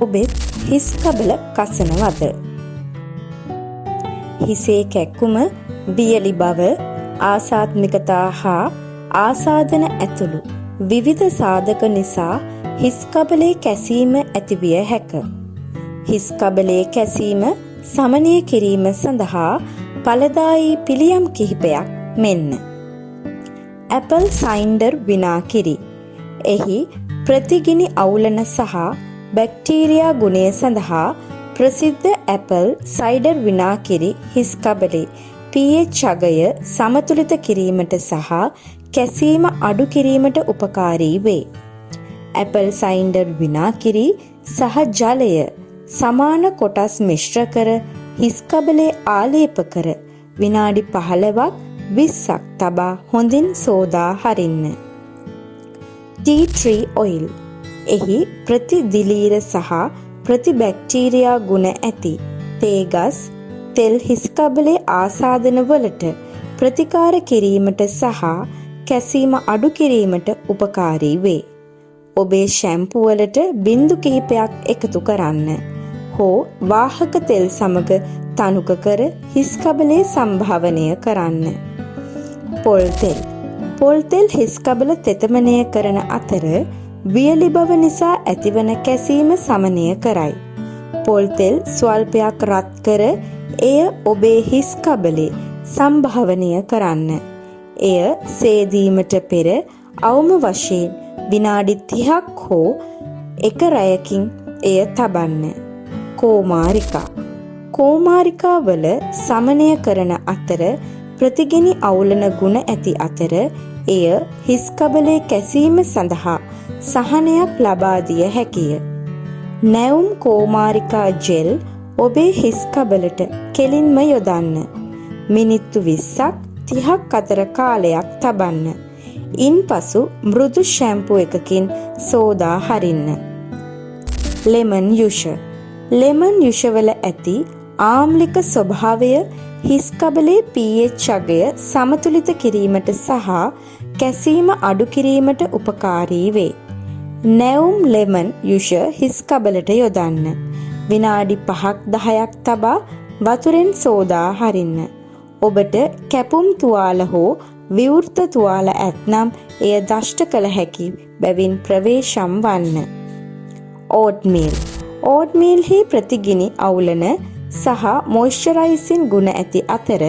ඔබෙත් හිස් කබල කසනවද? හිසේ කැක්කුම, වියලි බව, ආසාත්මිකතා හා ආසාදන ඇතුළු විවිධ සාධක නිසා හිස් කබලේ කැසීම ඇතිවිය හැක. හිස් කබලේ කැසීම සමනය කිරීම සඳහා ඵලදායී පිළියම් කිහිපයක් මෙන්න. ඇපල් සයින්ඩර් විනාකිරි. එහි ප්‍රතිගිනි අවුලන සහ බැක්ටීරියා ගුණය සඳහා ප්‍රසිද්ධ ඇපල් සයිඩර් විනාකිරි හිස් කබලේ pH අගය සමතුලිත කිරීමට සහ කැසීම අඩු කිරීමට උපකාරී වේ. ඇපල් සයින්ඩර් විනාකිරි සහ ජලය සමාන කොටස් මිශ්‍ර කර හිස් කබලේ ආලේප කර විනාඩි 15ක් 20ක් තබා හොඳින් සෝදා හරින්න. Tea tree oil. එහි ප්‍රතිදිලීර සහ ප්‍රතිබැක්ටීරියා ගුණ ඇති තේ ගස් තෙල් හිස් කබලේ ආසාදන වලට ප්‍රතිකාර කිරීමට සහ කැසීම අඩු කිරීමට උපකාරී වේ. ඔබේ ෂැම්පු වලට බිංදු කිහිපයක් එකතු කරන්න හෝ වාහක තෙල් සමග තනුක කර හිස් කබලේ සම්භාවනය කරන්න. පොල් තෙල්. පොල් තෙල් හිස් කබල තෙතමනය කරන අතර වියලි බව නිසා ඇතිවන කැසීම සමනය කරයි. පොල් තෙල් ස්වල්පයක් රත් කර එය ඔබේ හිස් කබලේ සම්භාවනය කරන්න. එය සේදීමට පෙර අවම වශයෙන් විනාඩි 30ක් හෝ එක රැයකින් එය තබන්න. කෝමාරිකා. කෝමාරිකා වල සමනය කරන අතර ප්‍රතිගිනි අවුලන ගුණ ඇති අතර එය හිස් කබලේ කැසීම සඳහා සහනයක් ලබා දිය හැකිය. නැවුම් කෝමාරිකා ජෙල් ඔබේ හිස් කබලට කෙලින්ම යොදන්න. මිනිත්තු 20ක් 30ක් අතර කාලයක් තබන්න. ඉන්පසු මෘදු ෂැම්පු එකකින් සෝදා හරින්න. ලෙමන් යුෂ. ලෙමන් යුෂවල ඇති ආම්ලික ස්වභාවය හිස් කබලේ pH අගය සමතුලිත කිරීමට සහ කැසීම අඩු කිරීමට උපකාරී වේ. නැවුම් ලෙමන් යුෂ හිස් කබලට යොදන්න. විනාඩි 5ක් 10ක් තබා වතුරෙන් සෝදා හරින්න. ඔබට කැපුම් තුවාල හෝ විවෘත තුවාල ඇතනම් එය දෂ්ට කළ හැකි බැවින් ප්‍රවේශම් වන්න. ඕට්මීල්. ඕට්මීල්හි ප්‍රතිගිනි අවුලන සහ මොයිස්චරයිසින් ගුණ ඇති අතර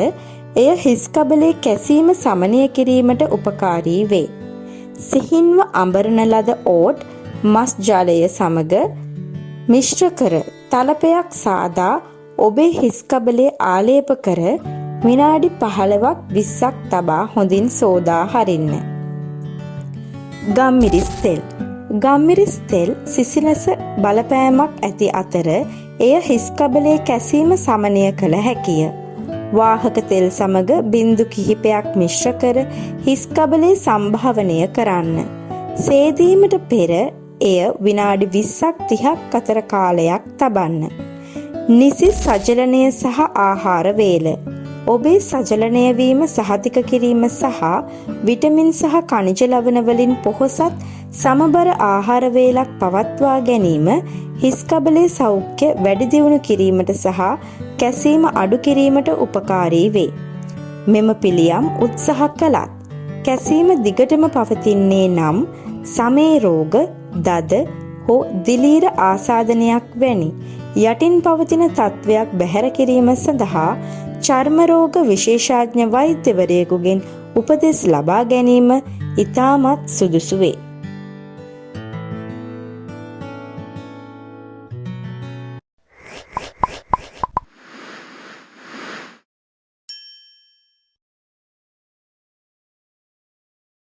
එය හිස් කබලේ කැසීම සමනය කිරීමට උපකාරී වේ. සිහින්ව අඹරන ලද ඕට් මස් ජලය සමග මිශ්‍ර කර තලපයක් සාදා ඔබේ හිස් කබලේ ආලේප කර විනාඩි 15ක් 20ක් තබා හොඳින් සෝදා හරින්න. ගම්මිරිස් තෙල්. ගම්මිරිස් තෙල් සිසිලස බලපෑමක් ඇති අතර එය හිස් කබලේ කැසීම සමනය කළ හැකිය. වාහක තෙල් සමග බිංදු කිහිපයක් මිශ්‍ර කර හිස් කබලේ සම්භාවනය කරන්න. සේදීමට පෙර එය විනාඩි 20ක් 30ක් අතර කාලයක් තබන්න. නිසි සජලනය සහ ආහාර වේල. ඔබේ සජලනය වීම සහතික කිරීම සහ විටමින් සහ ಖನಿජ ලවණ වලින් පොහොසත් සමබර ආහාර වේලක් පවත්වා ගැනීම හිස් කබලේ සෞඛ්‍ය වැඩි දියුණු කිරීමට සහ කැසීම අඩු කිරීමට උපකාරී වේ. මෙම පිළියම් උත්සාහ කළත් කැසීම දිගටම පවතින්නේ නම් සමේ රෝග, දද හෝ දිලීර ආසාදනයක් වැනි යටින් පවතින තත්ත්වයක් බැහැර කිරීම සඳහා චර්ම රෝග විශේෂඥ වෛද්‍යවරයෙකුගෙන් උපදෙස් ලබා ගැනීම ඉතාමත් සුදුසු වේ.